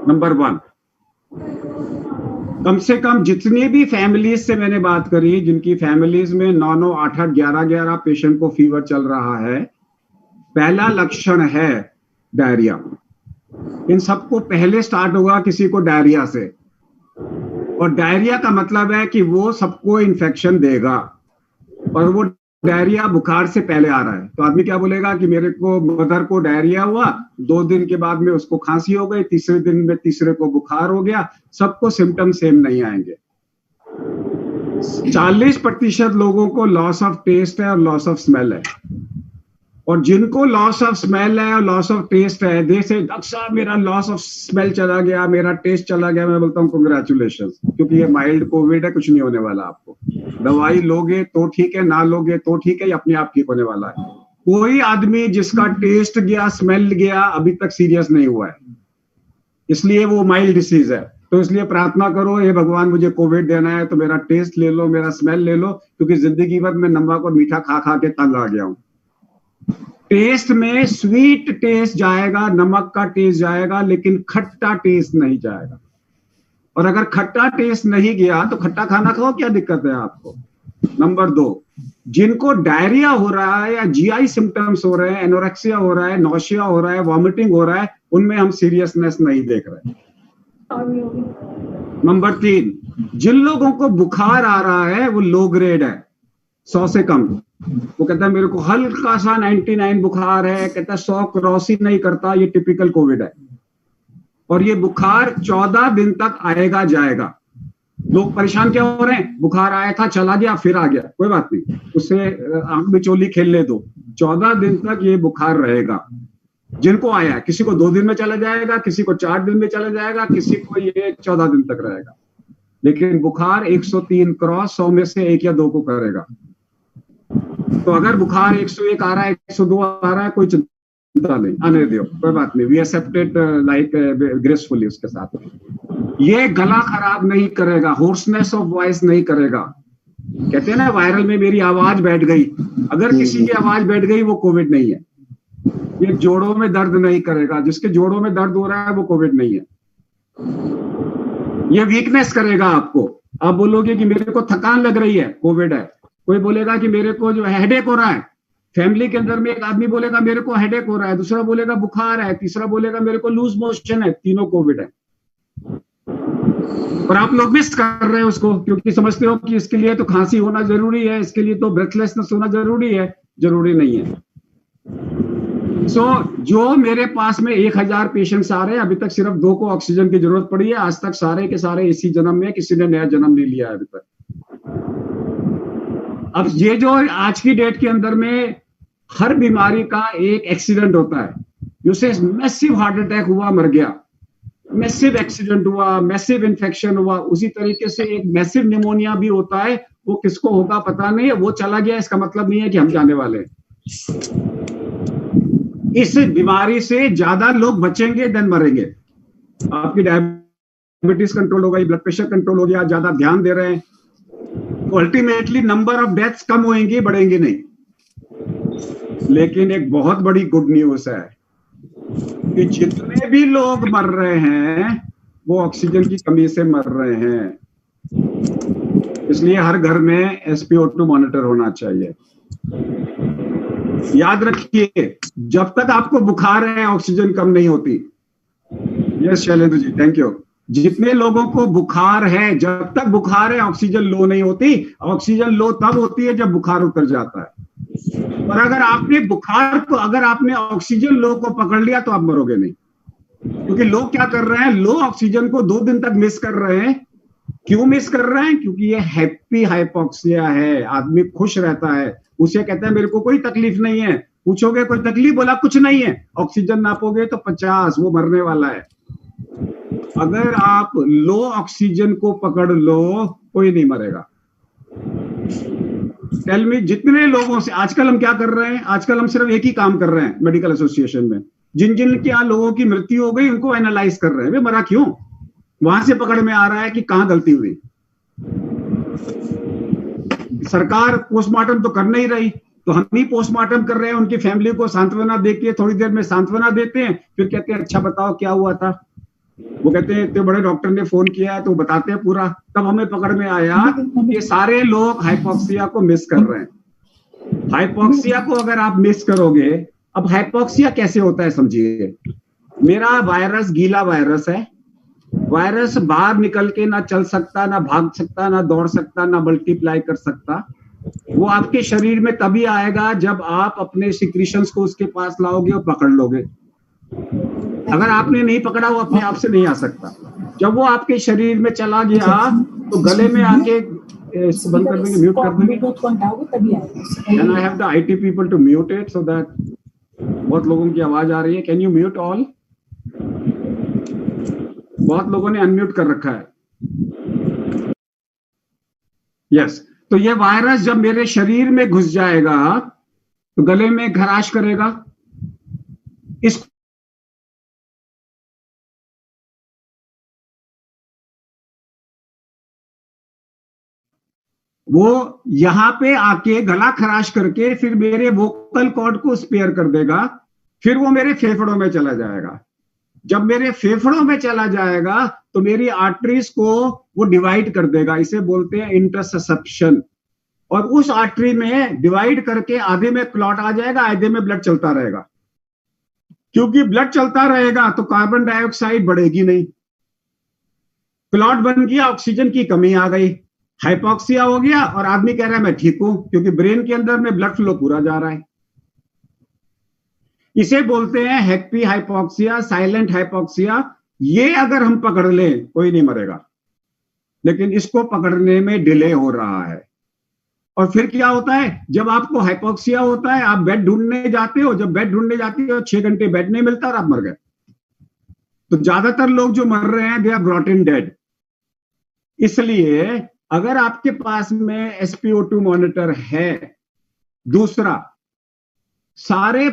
Number 1, कम से कम जितनी भी फैमिलीज से मैंने बात करी, जिनकी फैमिलीज में 9-9, 8-8, 11-11 पेशेंट को फीवर चल रहा है, पहला लक्षण है डायरिया। इन सबको पहले स्टार्ट होगा किसी को डायरिया से, और डायरिया का मतलब है कि वो सबको इन्फेक्शन देगा, और वो डायरिया बुखार से पहले आ रहा है। तो आदमी क्या बोलेगा कि मेरे को, मदर को डायरिया हुआ, 2 दिन के बाद में उसको खांसी हो गई, तीसरे दिन में तीसरे को बुखार हो गया। सबको सिम्टम सेम नहीं आएंगे। 40% लोगों को लॉस ऑफ टेस्ट है और लॉस ऑफ स्मेल है, और जिनको लॉस ऑफ स्मेल है और लॉस ऑफ टेस्ट है, दे से डॉक्टर साहब मेरा लॉस ऑफ स्मेल चला गया, मेरा टेस्ट चला गया। मैं बोलता हूँ कांग्रेचुलेशन, क्योंकि ये माइल्ड कोविड है, कुछ नहीं होने वाला आपको। दवाई लोगे तो ठीक है, ना लोगे तो ठीक है, ये अपने आप ठीक होने वाला है। कोई आदमी जिसका टेस्ट गया, स्मेल गया, अभी तक सीरियस नहीं हुआ है, इसलिए वो माइल्ड डिसीज है। तो इसलिए प्रार्थना करो, हे भगवान मुझे कोविड देना है तो मेरा टेस्ट ले लो, मेरा स्मेल ले लो, क्योंकि जिंदगी भर मैं नमक और मीठा खा खा के तंग आ गया हूं। टेस्ट में स्वीट टेस्ट जाएगा, नमक का टेस्ट जाएगा, लेकिन खट्टा टेस्ट नहीं जाएगा। और अगर खट्टा टेस्ट नहीं गया तो खट्टा खाना खाओ, क्या दिक्कत है आपको। नंबर 2, जिनको डायरिया हो रहा है या जीआई सिम्टम्स हो रहे हैं, एनोरेक्सिया हो रहा है, नौशिया हो रहा है, वॉमिटिंग हो रहा है, उनमें हम सीरियसनेस नहीं देख रहे। नंबर 3, जिन लोगों को बुखार आ रहा है वो लो ग्रेड है, 100 से कम। वो कहता है मेरे को हल्का सा 99 बुखार है, कहता है 100 क्रॉस ही नहीं करता, ये टिपिकल कोविड है। और ये बुखार 14 दिन तक आएगा जाएगा। लोग परेशान क्या हो रहे हैं, बुखार आया था, चला गया, फिर आ गया, कोई बात नहीं, उससे आंख में चोली खेलने दो। 14 दिन तक ये बुखार रहेगा। जिनको आया, किसी को 2 दिन में चला जाएगा, किसी को 4 दिन में चला जाएगा, किसी को ये 14 दिन तक रहेगा। लेकिन बुखार 103 क्रॉस 100 में से 1 या 2 को करेगा। तो अगर बुखार 101 आ रहा है, 102 आ रहा है, कोई चिंता नहीं, आने दो, कोई बात नहीं, वी एक्सेप्टेड लाइक ग्रेसफुली उसके साथ। ये गला खराब नहीं करेगा, होर्सनेस ऑफ वॉइस नहीं करेगा। कहते हैं ना वायरल में मेरी आवाज बैठ गई, अगर किसी की आवाज बैठ गई वो कोविड नहीं है। ये जोड़ों में दर्द नहीं करेगा, जिसके जोड़ों में दर्द हो रहा है वो कोविड नहीं है। ये वीकनेस करेगा आपको। आप बोलोगे कि मेरे को थकान लग रही है, कोविड है। कोई बोलेगा कि मेरे को जो हेडेक हो रहा है, फैमिली के अंदर में एक आदमी बोलेगा मेरे को हेडेक हो रहा है, दूसरा बोलेगा बुखार है, तीसरा बोलेगा मेरे को लूज मोशन है, तीनों कोविड है। और आप लोग मिस कर रहे हो उसको, क्योंकि समझते हो कि इसके लिए तो खांसी होना जरूरी है, इसके लिए तो ब्रेथलेसनेस होना जरूरी है। जरूरी नहीं है। जो मेरे पास में 1000 पेशेंट्स आ रहे हैं, अभी तक सिर्फ 2 को ऑक्सीजन की जरूरत पड़ी है। आज तक सारे के सारे इसी जन्म में, किसी ने नया जन्म नहीं लिया है अभी तक। अब ये जो आज की डेट के अंदर में हर बीमारी का एक एक्सीडेंट होता है, जैसे मैसिव हार्ट अटैक हुआ, मर गया, मैसिव एक्सीडेंट हुआ, मैसिव इन्फेक्शन हुआ, उसी तरीके से एक मैसिव निमोनिया भी होता है। वो किसको होगा पता नहीं है, वो चला गया, इसका मतलब नहीं है कि हम जाने वाले हैं। इस बीमारी से ज्यादा लोग बचेंगे देन मरेंगे। आपकी डायबिटीज कंट्रोल हो गई, ब्लड प्रेशर कंट्रोल हो गया, ज्यादा ध्यान दे रहे हैं, तो अल्टीमेटली नंबर ऑफ डेथ्स कम होंगी, बढ़ेंगे नहीं। लेकिन एक बहुत बड़ी गुड न्यूज है कि जितने भी लोग मर रहे हैं वो ऑक्सीजन की कमी से मर रहे हैं। इसलिए हर घर में SpO2 मॉनिटर होना चाहिए। याद रखिए, जब तक आपको बुखार है ऑक्सीजन कम नहीं होती। Yes Shailendra ji, thank you. जितने लोगों को बुखार है, जब तक बुखार है ऑक्सीजन लो नहीं होती। ऑक्सीजन लो तब होती है जब बुखार उतर जाता है। और अगर आपने बुखार को, अगर आपने ऑक्सीजन लो को पकड़ लिया तो आप मरोगे नहीं। क्योंकि लोग क्या कर रहे हैं, लो ऑक्सीजन को 2 दिन तक मिस कर रहे हैं। क्यों मिस कर रहे हैं? क्योंकि ये हैप्पी हाइपोक्सिया है, आदमी खुश रहता है, उसे कहता है मेरे को कोई तकलीफ नहीं है। पूछोगे कोई तकलीफ, बोला कुछ नहीं है। ऑक्सीजन नापोगे तो 50, वो मरने वाला है। अगर आप लो ऑक्सीजन को पकड़ लो, कोई नहीं मरेगा। टेल मी, जितने लोगों से आजकल हम क्या कर रहे हैं, आजकल हम सिर्फ एक ही काम कर रहे हैं मेडिकल एसोसिएशन में, जिन जिन क्या लोगों की मृत्यु हो गई उनको एनालाइज कर रहे हैं, वे मरा क्यों, वहां से पकड़ में आ रहा है कि कहां गलती हुई। सरकार पोस्टमार्टम तो कर नहीं रही, तो हम ही पोस्टमार्टम कर रहे हैं, उनकी फैमिली को सांत्वना देके थोड़ी देर में सांत्वना देते हैं, फिर कहते हैं अच्छा बताओ क्या हुआ था। वो कहते हैं इतने बड़े डॉक्टर ने फोन किया है तो बताते हैं पूरा। तब हमें पकड़ में आया कि सारे लोग हाइपोक्सिया को मिस कर रहे हैं। हाइपोक्सिया को अगर आप मिस करोगे, अब हाइपोक्सिया कैसे होता है समझिए। मेरा वायरस गीला वायरस है, वायरस बाहर निकल के ना चल सकता, ना भाग सकता, ना दौड़ सकता, ना मल्टीप्लाई कर सकता। वो आपके शरीर में तभी आएगा जब आप अपने सिक्रीशंस को उसके पास लाओगे और पकड़ लोगे। अगर आपने नहीं पकड़ा, वो अपने आप से नहीं आ सकता। जब वो आपके शरीर में चला गया तो गले में आके, इसको बंद कर देंगे, म्यूट कर देंगे। Can I have the IT people to mute it so that बहुत लोगों की आवाज आ रही है। Can you mute all? बहुत लोगों ने अनम्यूट कर रखा है। यस, तो ये वायरस जब मेरे शरीर में घुस जाएगा तो गले में खराश करेगा। इस वो यहां पे आके गला खराश करके फिर मेरे वोकल कॉर्ड को स्पेयर कर देगा, फिर वो मेरे फेफड़ों में चला जाएगा। जब मेरे फेफड़ों में चला जाएगा तो मेरी आर्टरीज को वो डिवाइड कर देगा, इसे बोलते हैं इंटरसेप्शन। और उस आर्टरी में डिवाइड करके आधे में क्लॉट आ जाएगा, आधे में ब्लड चलता रहेगा। क्योंकि ब्लड चलता रहेगा तो कार्बन डाइऑक्साइड बढ़ेगी नहीं, क्लॉट बन गया, ऑक्सीजन की कमी आ गई, हाइपोक्सिया हो गया और आदमी कह रहा है मैं ठीक हूं क्योंकि ब्रेन के अंदर में ब्लड फ्लो पूरा जा रहा है। इसे बोलते हैं हेक्पी हाइपोक्सिया, साइलेंट हाइपोक्सिया। ये अगर हम पकड़ लें कोई नहीं मरेगा, लेकिन इसको पकड़ने में डिले हो रहा है। और फिर क्या होता है, जब आपको हाइपोक्सिया होता है आप बेड ढूंढने जाते हो, जब बेड ढूंढने जाते हो 6 घंटे बेड नहीं मिलता और आप मर गए। तो ज्यादातर लोग जो मर रहे हैं they are brought in dead. इसलिए अगर आपके पास में SpO2 मॉनिटर है, दूसरा सारे